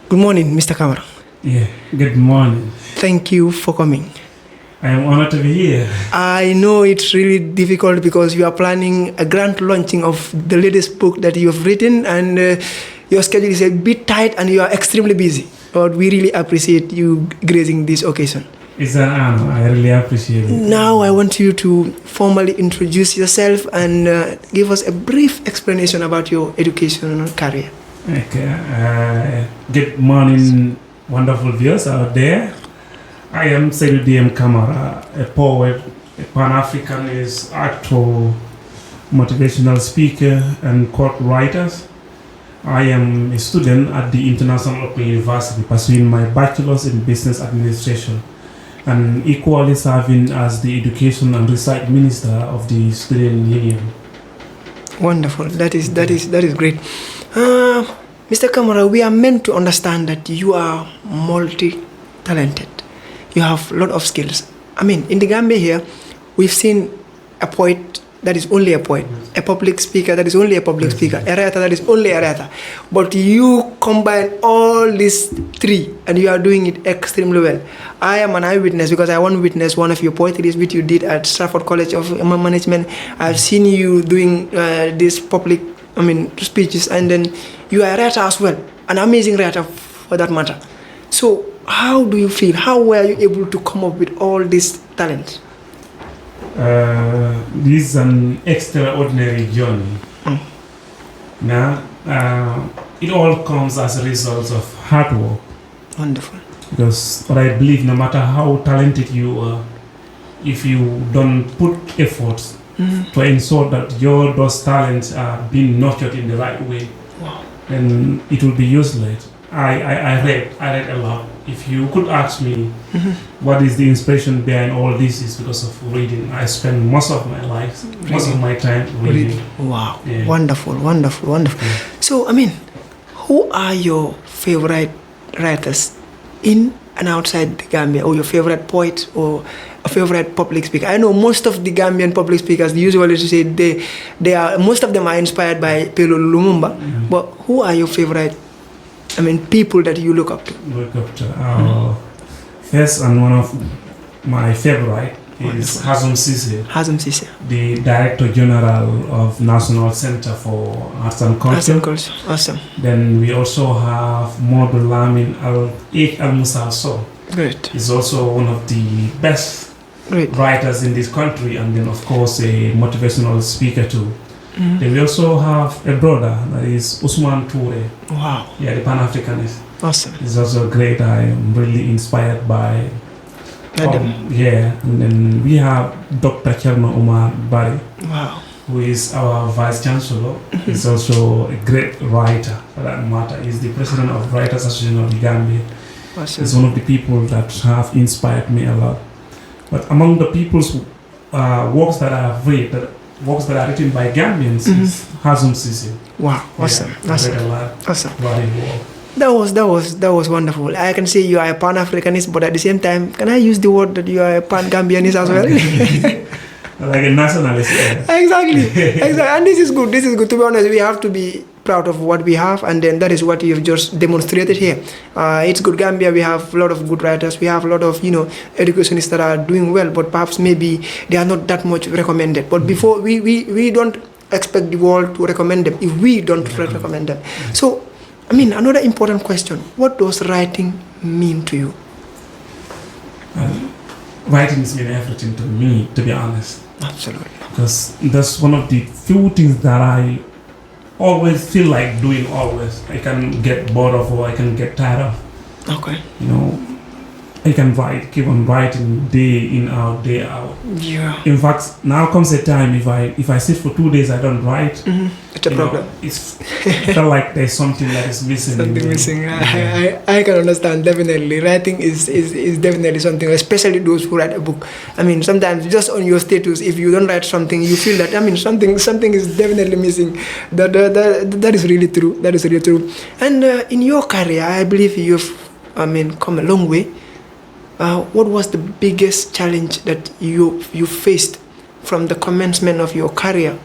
Good morning, Mr. Camara. Yeah, good morning. Thank you for coming. I am honored to be here. I know it's really difficult because you are planning a grand launching of the latest book that you have written, and your schedule is a bit tight and you are extremely busy. But we really appreciate you gracing this occasion. It's an honor. I really appreciate it. Now I want you to formally introduce yourself and give us a brief explanation about your educational career. Okay. Good morning, wonderful viewers out there. I am Saidou Camara, a poet, a Pan-Africanist, actor, motivational speaker, and quote writer. I am a student at the International Open University pursuing my bachelor's in business administration and equally serving as the education and research minister of the student union. Wonderful. That is great. Mr. Camara, we are meant to understand that you are multi-talented. You have a lot of skills. I mean, in the Gambia here, we've seen a poet that is only a poet, a public speaker that is only a public speaker, a writer that is only a writer. But you combine all these three and you are doing it extremely well. I am an eyewitness because I want to witness one of your poetry which you did at Stratford College of Management. I've seen you doing these public, speeches, and then you are a writer as well, an amazing writer for that matter. So how do you feel? How were you able to come up with all these talents? This is an extraordinary journey. Now, it all comes as a result of hard work. Wonderful. Because what I believe, no matter how talented you are, if you don't put effort to ensure that those talents are being nurtured in the right way, then it will be useless. I read a lot. If you could ask me what is the inspiration behind all this, is because of reading. I spend most of my life, most of my time reading. Wow. Yeah. Wonderful. Yeah. So, who are your favorite writers in and outside the Gambia, or your favorite poet or a favorite public speaker? I know most of the Gambian public speakers usually say they are, most of them are inspired by Pelo Lumumba. But who are your favorite people that you look up to? First, and one of my favorite is Hazum Sise, the Director General of National Center for Arts and Culture. Awesome. Then we also have Modu Lamin Al-Musa So. Great. He's also one of the best writers in this country, and then of course a motivational speaker too. Then we also have a brother that is Usman Toure. Wow. Yeah, the Pan-Africanist. Awesome. He's also great. I am really inspired by yeah. And then we have Dr. Cherno Omar Bari. Wow. Who is our Vice Chancellor. He's also a great writer for that matter. He's the President of Writers Association of the Gambia. Awesome. He's one of the people that have inspired me a lot. But among the people's works that I have read, works that are written by Gambians is Hazum Sise. Wow, awesome. Yeah, awesome. I read a lot. Awesome. That was wonderful. I can say you are a Pan-Africanist, but at the same time, can I use the word that you are a Pan-Gambianist as well? Like a nationalist. Yeah. Exactly. And this is good. To be honest, we have to be proud of what we have, and then that is what you've just demonstrated here. It's good. Gambia, we have a lot of good writers. We have a lot of educationists that are doing well, but perhaps maybe they are not that much recommended. But before we don't expect the world to recommend them if we don't recommend them. So, another important question: what does writing mean to you? Writing has been everything to me, to be honest. Absolutely. Because that's one of the few things that I always feel like doing always. I can get bored of, or I can get tired of. Okay. I can write, keep on writing day in, out, day out. Yeah. In fact, now comes a time if I sit for 2 days I don't write. It's a problem. It's felt like there's something that is missing. Something missing. Yeah. I can understand, definitely. Writing is definitely something, especially those who write a book. Sometimes just on your status, if you don't write something, you feel that something is definitely missing. That is really true. That is really true. And in your career, I believe you've come a long way. What was the biggest challenge that you faced from the commencement of your career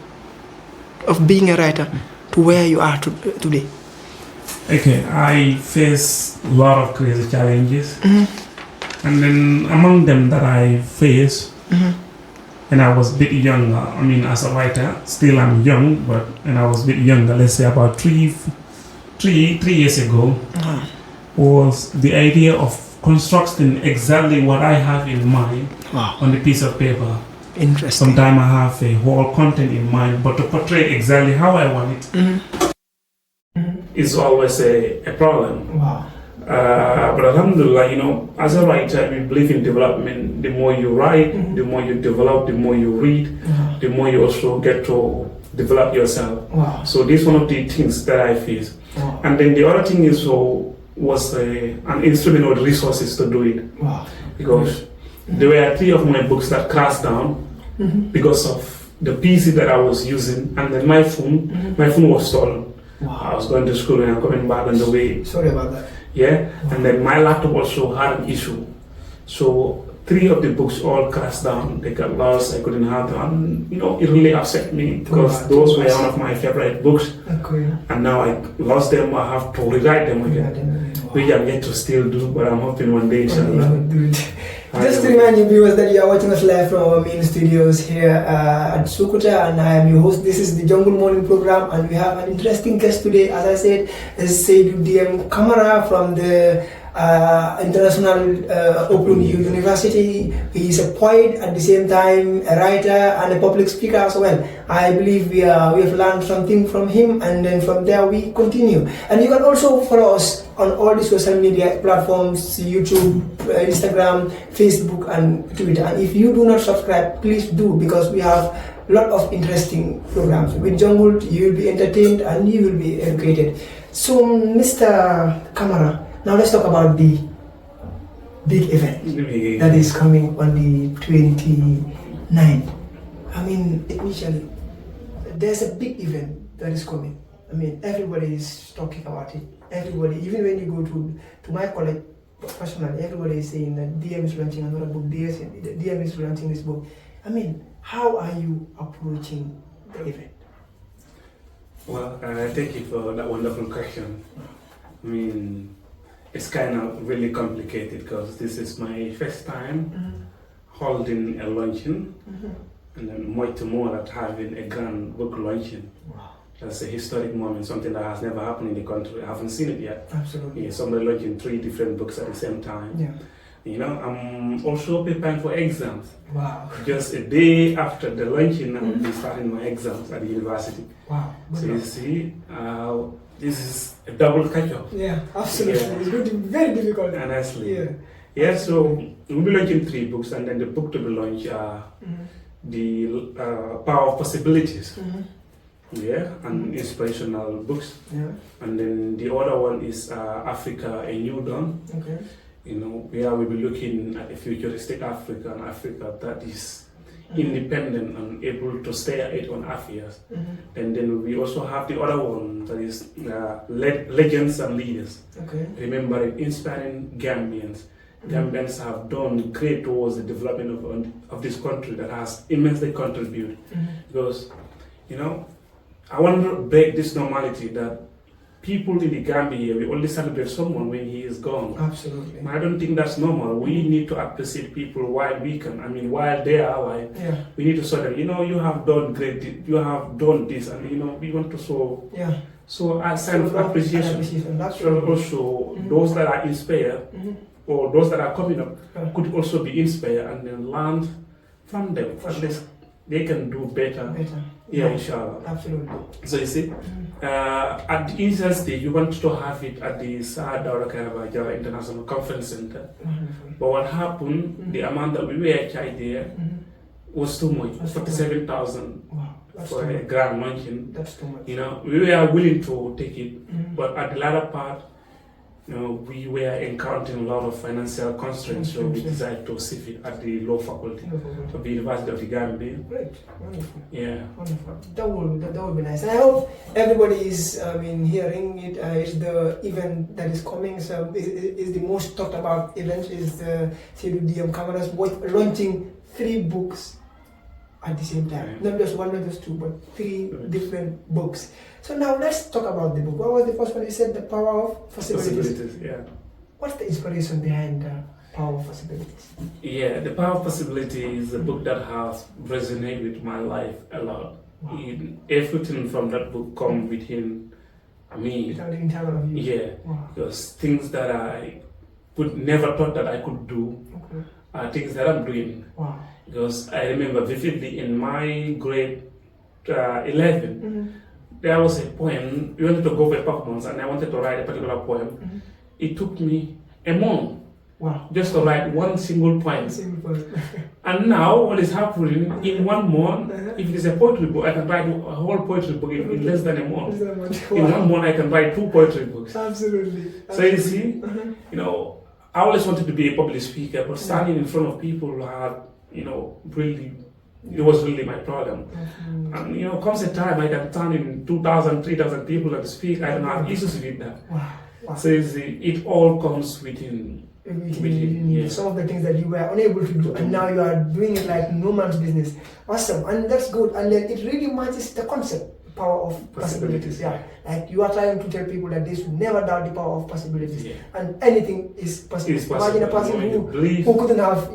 of being a writer to where you are today? Okay, I face a lot of crazy challenges, and then among them that I face, and I was a bit younger. I mean, as a writer, still I'm young, but when I was a bit younger, let's say about three years ago, was the idea of constructing exactly what I have in mind on a piece of paper. Interesting. Sometimes I have a whole content in mind, but to portray exactly how I want it is always a problem. Wow. But alhamdulillah, you know, as a writer, we believe in development. The more you write, the more you develop, the more you read, the more you also get to develop yourself. Wow. So this is one of the things that I face. Wow. And then the other thing is was an instrument or resources to do it. Wow. Because there were 3 of my books that crashed down because of the PC that I was using, and then my phone was stolen. Wow. I was going to school and I'm coming back on the way. Sorry about that. Yeah, and then my laptop also had an issue. So 3 of the books all crashed down. They got lost. I couldn't have them. And, you know, it really upset me because those were one of my favorite books. Okay. And now I lost them. I have to rewrite them again, which I'm yet to still do. But I'm hoping one day, inshallah. Just to remind you viewers that you are watching us live from our main studios here at Sukuta, and I am your host. This is the Jungle Morning Program, and we have an interesting guest today. As I said, this is Saidou Camara from the International Open University. He is a poet at the same time, a writer and a public speaker as well. I believe we have learned something from him, and then from there we continue. And you can also follow us on all the social media platforms: YouTube, Instagram, Facebook, and Twitter. And if you do not subscribe, please do, because we have a lot of interesting programs. With Jungle, you will be entertained and you will be educated. So, Mr. Camara, now let's talk about the big event that is coming on the 29th. I mean, initially, there's a big event that is coming. I mean, everybody is talking about it. Everybody, even when you go to my college, personally, everybody is saying that DM is launching another book, DM is launching this book. I mean, how are you approaching the event? Well, thank you for that wonderful question. I mean, it's kind of really complicated because this is my first time holding a luncheon, and then much more that having a grand book luncheon. Wow. That's a historic moment, something that has never happened in the country. I haven't seen it yet. Absolutely. Yeah, somebody launching 3 different books at the same time. Yeah. You know, I'm also preparing for exams. Wow. Just a day after the luncheon, I will be starting my exams at the university. Wow. So you see, this is a double catch-up. Yeah, absolutely. Yeah. It's going to be very difficult. Honestly. Yeah. Yeah, so we'll be launching 3 books, and then the book to be launched are the Power of Possibilities. Yeah, and inspirational books. Yeah. And then the other one is Africa, a New Dawn. Okay. You know, where we'll be looking at a futuristic Africa, and Africa that is independent and able to stay at its own affairs. And then we also have the other one that is Legends and Leaders. Okay. Remember, inspiring Gambians. Gambians have done great towards the development of this country that has immensely contributed. Because, you know, I want to break this normality that people in the Gambia, we only celebrate someone when he is gone. Absolutely. I don't think that's normal. We need to appreciate people while we can. I mean, while they are alive. Yeah. We need to show them, you know, you have done great, you have done this, and you know, we want to show. Yeah. So a sign of appreciation. That's So also, those that are inspired, or those that are coming up, could also be inspired and then learn from them. At least they can do better. Yeah, inshallah. Absolutely. So you see, at the initial stage, we wanted to have it at the Saidou Java International Conference Center. But what happened, the amount that we were charged there was too much, 47,000 for a grand luncheon. That's too much. You know, we were willing to take it, but at the latter part, you know, we were encountering a lot of financial constraints, so we decided to sit it at the law faculty of the University of the Gambia. Great, wonderful. Yeah. Wonderful. That would be nice. And I hope everybody is, hearing it. It's the event that is coming. So is the most talked about event is the Saidou Camara's launching 3 books at the same time. Right. Not just one, not just two, but three different books. So now let's talk about the book. What was the first one? You said The Power of Possibilities. Yeah. What's the inspiration behind The Power of Possibilities? Yeah, The Power of Possibility is a book that has resonated with my life a lot. Wow. Everything from that book come within me. Without the internal of you. Yeah, Wow. because things that I would never thought that I could do Okay. are things that I'm doing. Wow. Because I remember vividly in my grade 11, Mm-hmm. there was a poem. We wanted to go for a performance, and I wanted to write a particular poem. Mm-hmm. It took me a month Wow. just to write one single poem. Simple. And now what is happening in 1 month, Uh-huh. if it is a poetry book, I can write a whole poetry book in less than a month. Wow. In 1 month, I can write 2 poetry books. Absolutely. So you see, Uh-huh. you know, I always wanted to be a public speaker, but standing in front of people had, you know, really, it was really my problem. And you know, comes a time I can stand in 2,000, 3,000 people and speak. I don't have issues with that. Wow. Wow. So you see, it all comes within. Within Yeah. some of the things that you were unable to do, and now you are doing it like no man's business. Awesome, and that's good. And then it really matches the concept, power of possibilities. Yeah, like you are trying to tell people that they should never doubt the power of possibilities, Yeah. and anything is possible. It's possible. Imagine a person You who believe. couldn't have,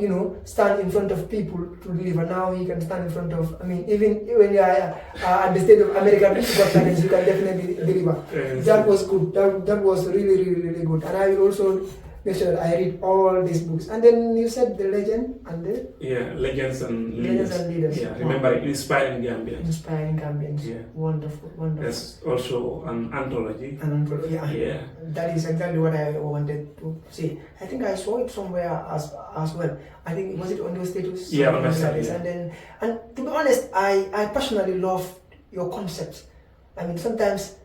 stand in front of people to deliver. Now he can stand in front of. I mean, even when you are at the state of America, Got Talent, you can definitely deliver. That was good. That was really, really, really good. And I also make sure that I read all these books. And then you said The Legend and the Legends and Leaders. Legends and Leaders. Yeah, Wow. remember Inspiring Gambians. Inspiring Gambians. Yeah. Wonderful, wonderful. There's also an anthology. And Yeah. that is exactly what I wanted to say. I think I saw it somewhere as well. I think, was it on your status? Yeah, on my Something like status, this. And to be honest, I personally love your concepts. I mean, sometimes,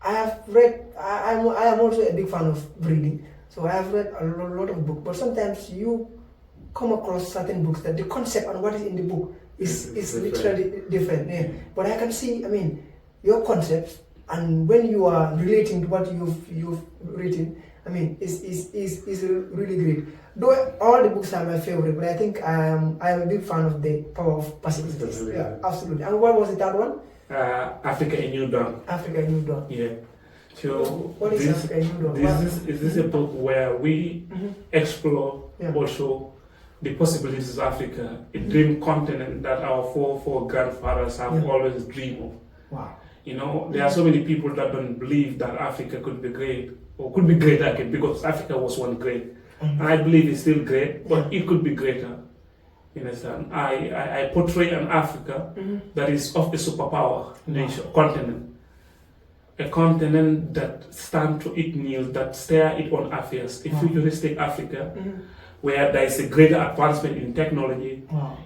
I have read, I am also a big fan of reading. So I have read a lot of books, but sometimes you come across certain books that the concept and what is in the book is literally different. Yeah. But I can see, your concepts, and when you are relating to what you've written, is really great. Though all the books are my favorite, but I think I am a big fan of The Power of Possibilities. Yeah, absolutely. And what was the third one? Africa a New Dawn. Africa a New Dawn. Yeah. So what is Africa a New Dawn? This is a book where we explore also the possibilities of Africa, a dream continent that our four grandfathers have always dreamed of. Wow. There are so many people that don't believe that Africa could be great, or could be greater again, because Africa was one great. And I believe it's still great, but it could be greater. You understand? I portray an Africa that is of a superpower nation, continent. A continent that stands to its needs, that steer its own affairs. A futuristic Africa where there is a greater advancement in technology,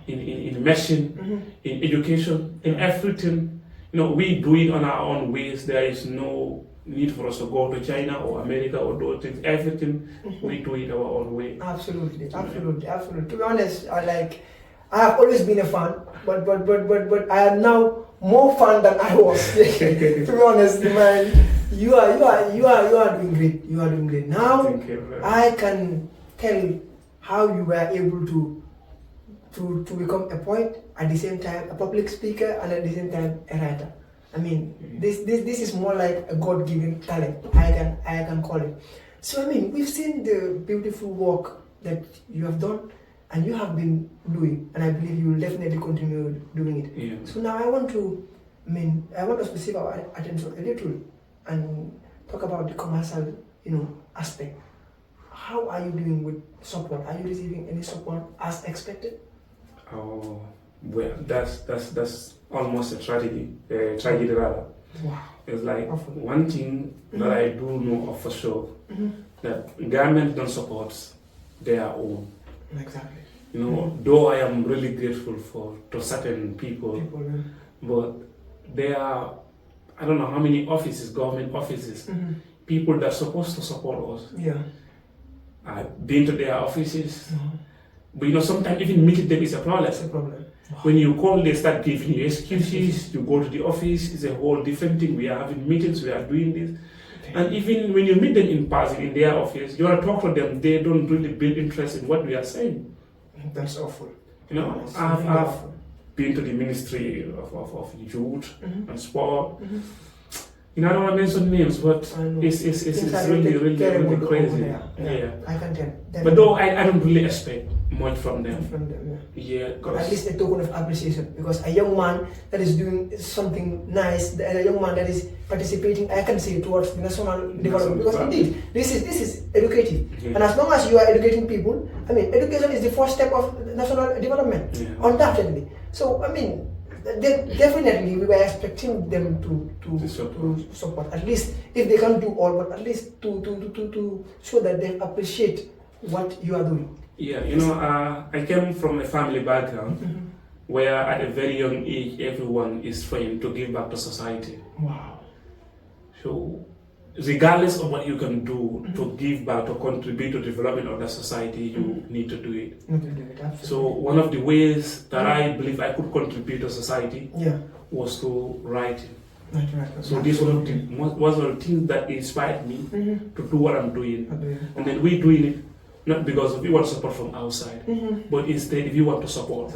in machine, in education, in everything. We do it on our own ways. There is no need for us to go to China or America or do things. Everything we do it our own way. Absolutely. To be honest, I have always been a fan, but I am now more fun than I was. To be honest, man, you are doing great. You are doing great. Now I can tell how you were able to become a poet, at the same time a public speaker, and at the same time a writer. This is more like a God-given talent. I can call it. So we've seen the beautiful work that you have done, and you have been doing, and I believe you will definitely continue doing it. Yeah. So now I want us to save our attention a little and talk about the commercial, aspect. How are you doing with support? Are you receiving any support as expected? Oh, well, that's almost a tragedy rather. Wow. It's like Awful. one thing that I do know of for sure, that government don't support their own. Exactly. Though I am really grateful to certain people, but there are, I don't know how many offices, government offices, people that are supposed to support us. Yeah. I've been to their offices, but sometimes even meeting them is a problem. That's a problem. When you call, they start giving you excuses. You go to the office, it's a whole different thing. We are having meetings, we are doing this. Okay. And even when you meet them in person in their office, you want to talk to them, they don't really build interest in what we are saying. That's awful. I've been to the Ministry of Youth and Sport. You know, I don't want to mention names, but it's really crazy. Yeah. I can tell. But though I don't really expect much from them. Yeah, at least a token of appreciation, because a young man that is doing something nice, a young man that is participating, I can say, towards the national development, because indeed this is educative. And as long as you are educating people, I mean, education is the first step of national development, undoubtedly. So I mean, definitely we were expecting them to support, at least if they can't do all, but at least to show that they appreciate what you are doing. Yeah, you know, I came from a family background where at a very young age everyone is trained to give back to society. Wow. So regardless of what you can do to give back, to contribute to development of the society, you need to do it. So one of the ways that I believe I could contribute to society was to writing. So this was one of the things that inspired me to do what I'm doing. And then we're doing it not because we want support from outside, but instead if you want to support.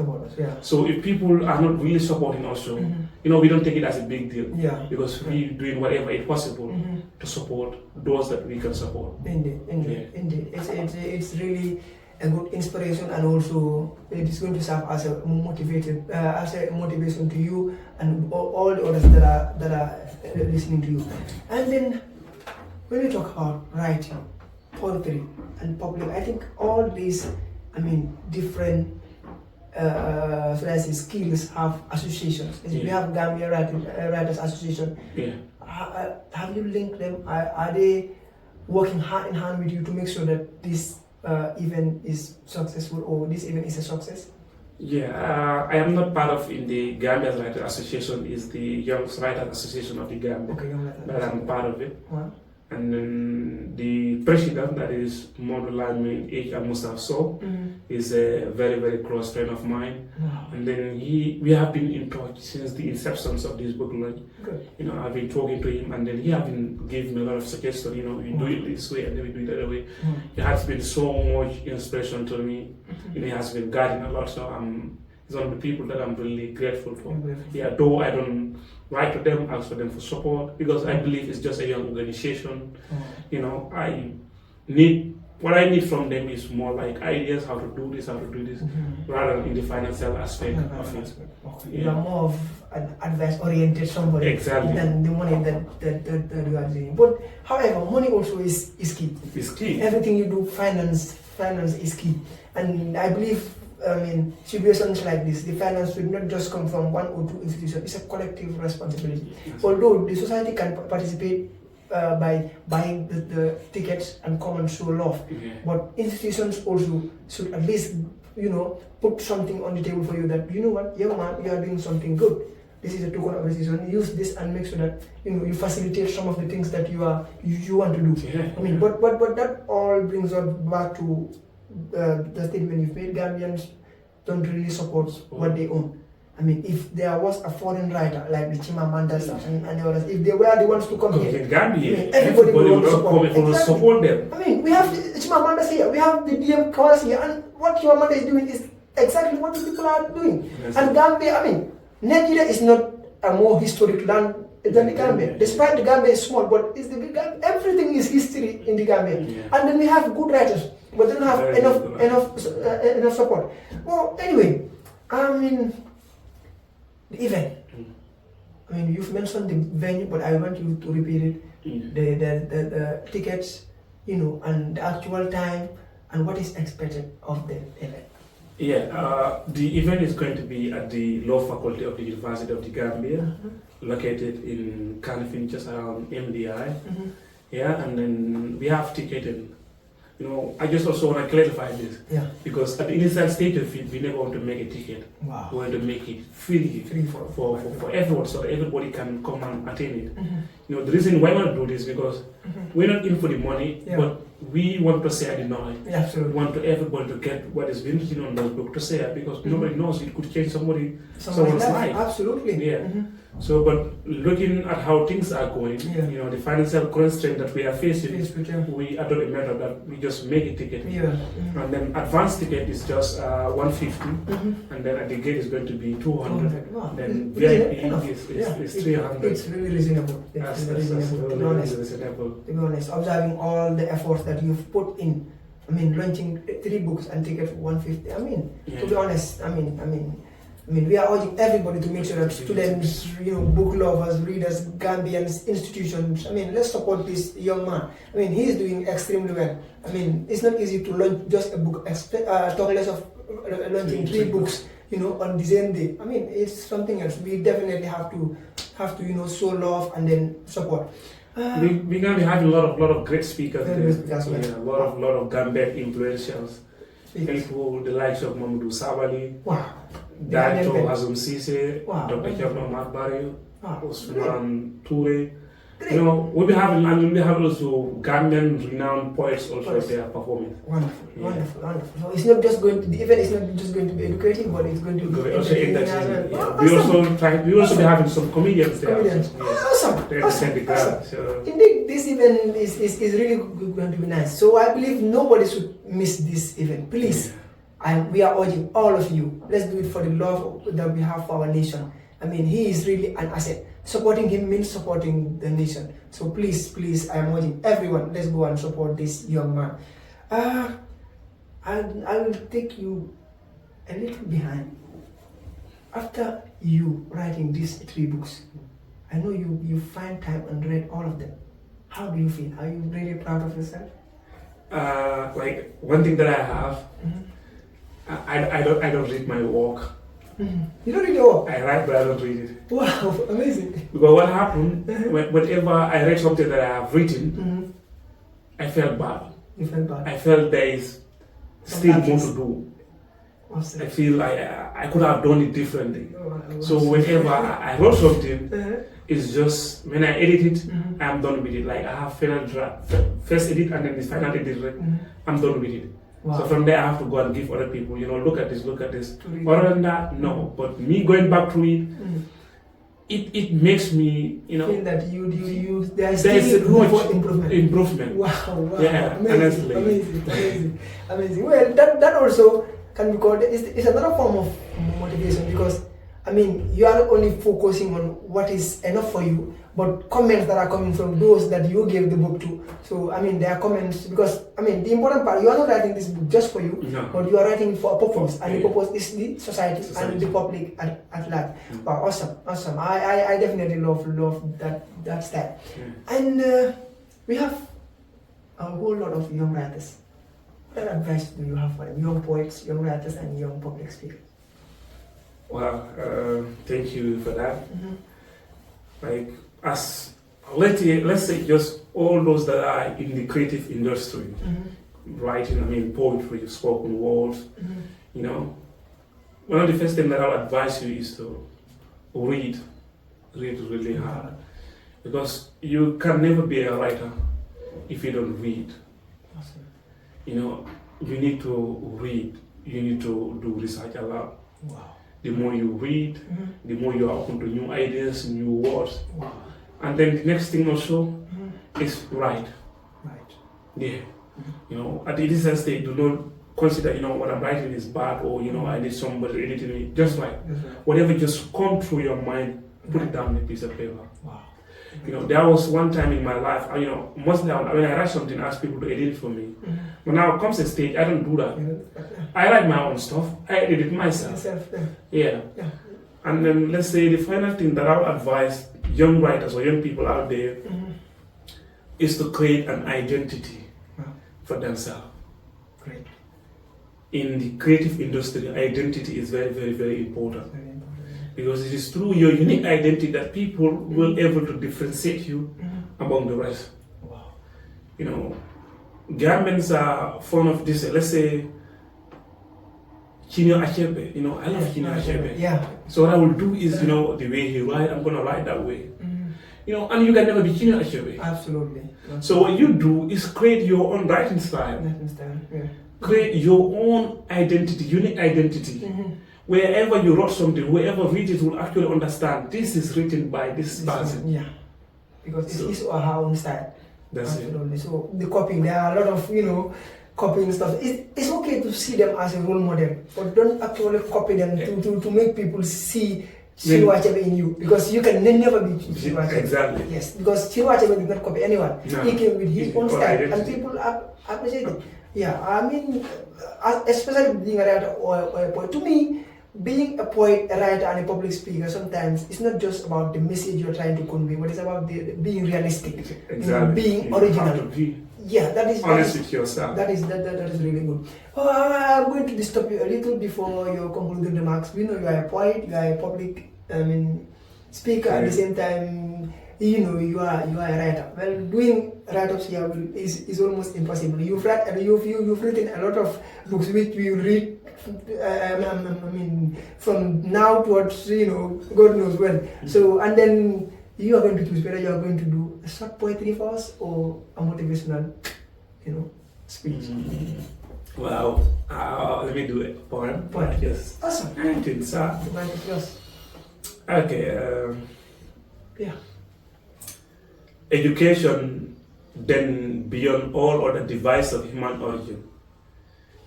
So if people are not really supporting also, you know, we don't take it as a big deal, because we're doing whatever is possible to support those that we can support. Indeed. It's really a good inspiration, and also it is going to serve as a motivation to you and all the others that are listening to you. And then when we talk about writing, poetry and public, I think all these, I mean, different skills have associations. We have Gambia Writers Association. Have you linked them? Are they working hand in hand with you to make sure that this event is successful, or this event is a success? I am not part of in the Gambia Writers Association. Is the Young Writers Association of the Gambia, but I'm part of it. And then the president, that is Modulame H. Mustaf So, is a very, very close friend of mine. And then we have been in touch since the inception of this book launch. You know, I've been talking to him, and then he has been giving me a lot of suggestions. You know, we do it this way and then we do it the other way. He has been so much inspiration to me. You know, he has been guiding a lot. So he's one of the people that I'm really grateful for. Though I don't write to them, ask for them for support, because I believe it's just a young organization. You know, what I need from them is more like ideas, how to do this, rather than in the financial aspect of it. You are more of an advice-oriented somebody than the money that you are doing. But however, money also is key. It's key. Everything you do, finance is key. And I believe, I mean, situations like this, the finance should not just come from one or two institutions. It's a collective responsibility. Although the society can participate by buying the tickets and come and show love, but institutions also should at least, you know, put something on the table for you that, you know what, young man, you are doing something good. This is a token of appreciation. Use this and make sure that, you know, you facilitate some of the things that you want to do. I mean, but that all brings us back to the statement you've made. Gambians don't really support what they own. I mean, if there was a foreign writer like the Chimamandas and the others, if they were the ones to come here, Gambia, everybody would support them. I mean, we have the Chimamandas here, we have the DM Kawas here, and what Chimamanda is doing is exactly what the people are doing. And Gambia, I mean, Nigeria is not a more historic land than the Gambia. Despite the Gambia is small, but it's the big Gambia. Everything is history in the Gambia. And then we have good writers, but they don't have enough support. Well, anyway, I mean, the event. I mean, you've mentioned the venue, but I want you to repeat it. The tickets, you know, and the actual time, and what is expected of the event. The event is going to be at the Law Faculty of the University of the Gambia, located in Kanifing, just around MDI. And then we have ticketing. You know, I just also want to clarify this, because at the initial stage of it, we never want to make a ticket. We want to make it free for everyone, so that everybody can come and attend it. You know, the reason why we want to do this because we're not in for the money, but we want to share the knowledge. We want everybody to get what is being written on those books to share, because nobody knows, it could change someone's life. Absolutely. So, but looking at how things are going, Yeah. you know, the financial constraint that we are facing, Yes, but, yeah. we adopt a method that we just make a ticket. Yeah. And then advanced ticket is just 150, Mm-hmm. and then at the gate is going to be 200. Wow. Then Is it VIP enough? is 300. It's really reasonable. That's It's really reasonable, to be honest. reasonable. To be honest, observing all the efforts that you've put in, I mean, launching 3 books and ticket for 150. I mean, to be honest, I mean, we are urging everybody to make sure that students, book lovers, readers, Gambians, institutions, I mean, let's support this young man. I mean, he is doing extremely well. I mean, it's not easy to launch just a book, talk less of launching 3 books, on the same day. I mean, it's something else. We definitely have to, show love and then support. We're going to be having a lot of great speakers there. That's right. Yeah, a lot of Gambian influentials. People, the likes of Mamadou Sabali, Wow. Dr. Hazum Sise, Wow. Dr. Kevin Marbario, Wow. Osman Toure. Great. We'll be having also Gambian renowned poets also there performing. Wonderful, Yeah. wonderful. So it's not just going to, the event is not just going to be educative, but it's going to be Also entertaining as entertaining. well. Yeah. We also be having some comedians there. Comedians. Yes. Awesome. They represent the Awesome. crowd. So Indeed, this event is really going to be nice. So I believe nobody should miss this event. Please, we are urging all of you, let's do it for the love that we have for our nation. I mean, he is really an asset. Supporting him means supporting the nation. So please, I am urging everyone, let's go and support this young man. I will take you a little behind. After you writing these 3 books, I know you find time and read all of them. How do you feel? Are you really proud of yourself? like one thing that I have, I don't read my work. You don't read your work? I write, but I don't read it. Wow, amazing. Because what happened, whenever I read something that I have written, I felt bad. You felt bad? I felt there is still more to do. Awesome. I feel I could have done it differently. Oh, So whenever I wrote something, Uh-huh. it's just when I edit it, I'm done with it. Like I have final draft, first edit and then the final edit, I'm done with it. Wow. So from there I have to go and give other people, look at this, look at this. To read. Other than that, no. But me going back to it, it makes me, Feel that you there is there's still a room much for improvement. improvement. Wow, Yeah, honestly. amazing. Well, that also can be called, it's another form of motivation, because I mean, you are not only focusing on what is enough for you, but comments that are coming from those that you gave the book to. So, I mean, there are comments, because, I mean, the important part, you are not writing this book just for you, No. but you are writing for a purpose, and the Yeah. purpose is the society and the public at large. Wow, awesome. I definitely love that style. And we have a whole lot of young writers. What advice do you have for them? Young poets, young writers, and young public speakers? Well, thank you for that. Like, let's say just all those that are in the creative industry, writing, poetry, spoken words, one of the first things that I'll advise you is to read really hard. Because you can never be a writer if you don't read. Awesome. You need to read, you need to do research a lot. Wow. The more you read, the more you are open to new ideas, new words. Wow. And then the next thing also is write. Right. Yeah. At the initial stage, do not consider, what I'm writing is bad, or, I need somebody editing it. Just write. Whatever just come through your mind, put it down on a piece of paper. Wow. There was one time in my life, mostly when I write something, I ask people to edit it for me. But now comes a stage, I don't do that. I write my own stuff, I edit it myself. Yeah. And then let's say the final thing that I would advise young writers or young people out there is to create an identity for themselves. Great. In the creative industry, identity is very, very, very important. Very important. Because it is through your unique identity that people will able to differentiate you among the rest. Wow. Gambians are fond of this, let's say, Chinua Achebe. I love Chinua Achebe. Yeah. So what I will do is, the way he write, I'm going to write that way. And you can never be Chinua Achebe. Absolutely. So what you do is create your own writing style. Yeah. Create your own identity, unique identity. wherever you wrote something, whoever reads it will actually understand this is written by this person. Yeah, because it's his or her own style. That's Absolutely. So the copying, there are a lot of copying stuff. It's okay to see them as a role model, but don't actually copy them to make people see Chinua Achebe in you, because you can never be Chinua Achebe. Exactly. Yes, because Chinua Achebe did not copy anyone. No. He came with his own style, identity. and people appreciate it. Yeah, I mean, especially being a writer or a poet. To me, being a poet, a writer, and a public speaker, sometimes it's not just about the message you're trying to convey, but it's about being realistic, exactly. Being you original. Have to be that is honest with yourself. That is really good. I'm going to disturb you a little before your concluding remarks. We know you are a poet, you are a public, speaker. At the same time, you are a writer. Well, doing write-ups here is almost impossible. You've written a lot of books which we read. From now towards God knows when. So, and then you are going to choose whether you are going to do a short poetry for us or a motivational, speech. Well, let me do it. Poem. Yes. Awesome. Yes. Okay. Yeah. Education, then beyond all other devices of human origin,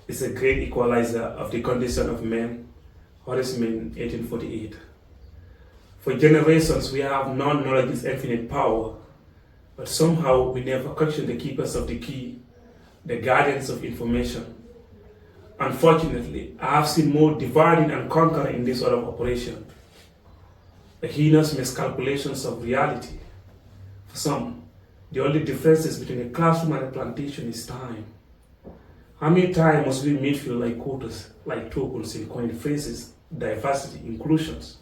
is a great equalizer of the condition of men. Horace Mann, 1848. For generations, we have known knowledge is infinite power, but somehow we never question the keepers of the key, the guardians of information. Unfortunately, I have seen more dividing and conquering in this order of operation. The heinous miscalculations of reality. For some, the only differences between a classroom and a plantation is time. How many times must we meet feel like quotas, like tokens in coined phrases, diversity, inclusions?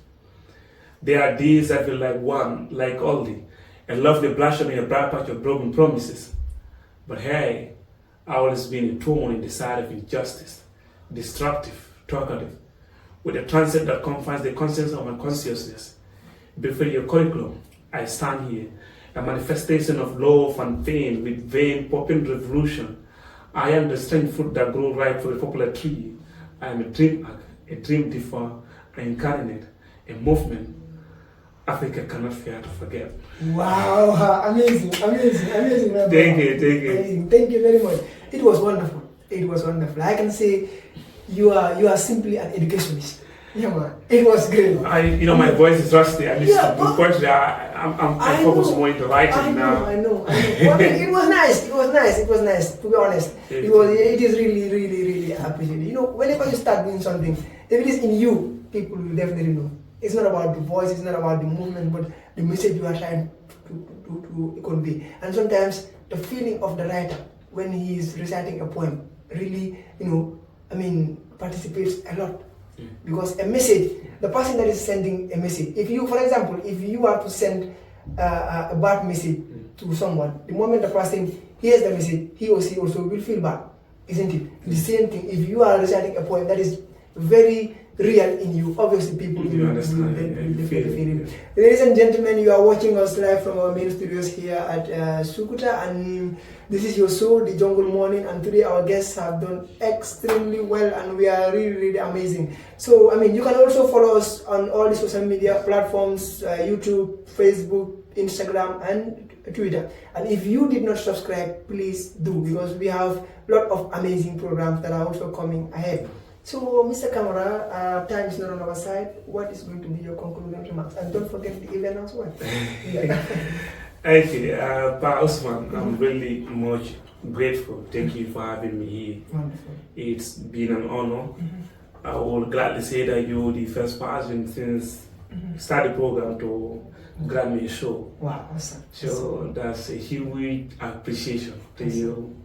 There are days that feel like one, like Aldi, and love the blossom in a bright patch of broken promises. But hey, ours has been a thorn in the side of injustice, destructive, talkative, with a transit that confines the conscience of my consciousness. Before your curriculum, I stand here, a manifestation of love and pain with vain popping revolution. I am the strange fruit that grows ripe for a popular tree. I am a dream arc, a dream differ, an incarnate, a movement Africa cannot fail to forget. Wow, amazing. Thank you. Amazing. Thank you very much. It was wonderful. I can say you are simply an educationist. Yeah, man. It was great. My voice is rusty. I need to do poetry. I focus more into writing now. I know. Well, it was nice. To be honest, it is really appreciated. Whenever you start doing something, if it is in you, people will definitely know. It's not about the voice, it's not about the movement, but the message you are trying to convey. And sometimes the feeling of the writer when he is reciting a poem really, participates a lot. Because a message, the person that is sending a message, for example, if you are to send a bad message to someone, the moment the person hears the message, he or she also will feel bad, isn't it? The same thing, if you are reciting a poem that is very real in you, obviously people will feel it. Ladies and gentlemen, you are watching us live from our main studios here at Sukuta, and this is your show, The Jungle Morning, and today our guests have done extremely well and we are really amazing. So, you can also follow us on all the social media platforms, YouTube, Facebook, Instagram, and Twitter. And if you did not subscribe, please do, because we have a lot of amazing programs that are also coming ahead. So, Mr. Camara, time is not on our side. What is going to be your concluding remarks? And don't forget the event as well. Okay, Pa Osman, I'm really much grateful. Thank you for having me here. Wonderful. It's been an honor. I will gladly say that you're the first person since start the program to grant me a show. Wow, awesome. So that's a huge appreciation to you.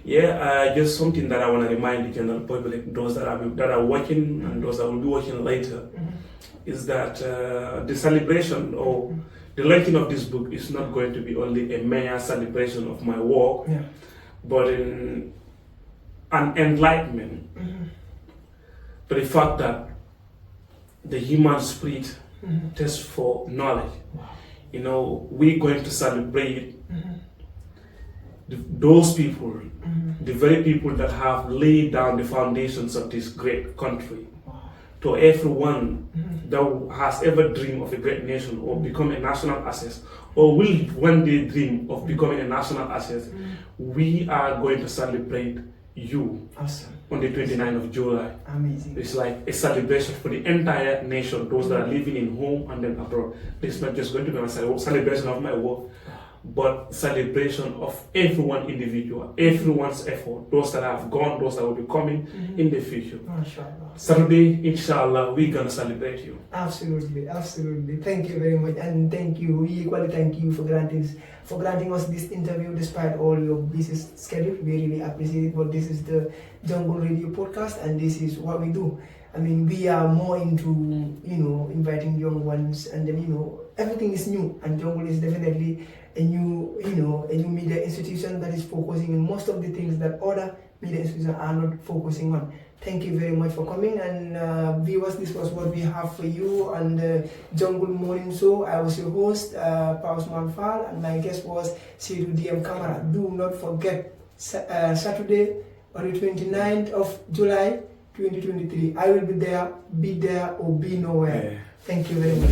Yeah, just something that I want to remind the general public, those that are watching and those that will be watching later, is that the celebration or the launching of this book is not going to be only a mere celebration of my work, but an enlightenment to the fact that the human spirit thirsts for knowledge. We're going to celebrate those people, the very people that have laid down the foundations of this great country, to everyone that has ever dreamed of a great nation or become a national asset or will one day dream of becoming a national asset, we are going to celebrate you on the 29th of July. Amazing. It's like a celebration for the entire nation, those that are living in home and then abroad. It's not just going to be a celebration of my work, but celebration of everyone individual, everyone's effort, those that have gone, those that will be coming in the future. Saturday, inshallah, we're gonna celebrate you. Absolutely, absolutely. Thank you very much, and thank you. We equally thank you for granting us this interview despite all your busy schedule. We really appreciate it. But this is the Jungle Radio podcast, and this is what we do. I mean, we are more into inviting young ones, and then everything is new, and Jungle is definitely a new media institution that is focusing on most of the things that other media institutions are not focusing on. Thank you very much for coming, and viewers, this was what we have for you on the Jungle Morning Show. I was your host, Paus Manfal, and my guest was Saidou Camara. Do not forget, Saturday on the 29th of July 2023. I will be there or be nowhere. Thank you very much.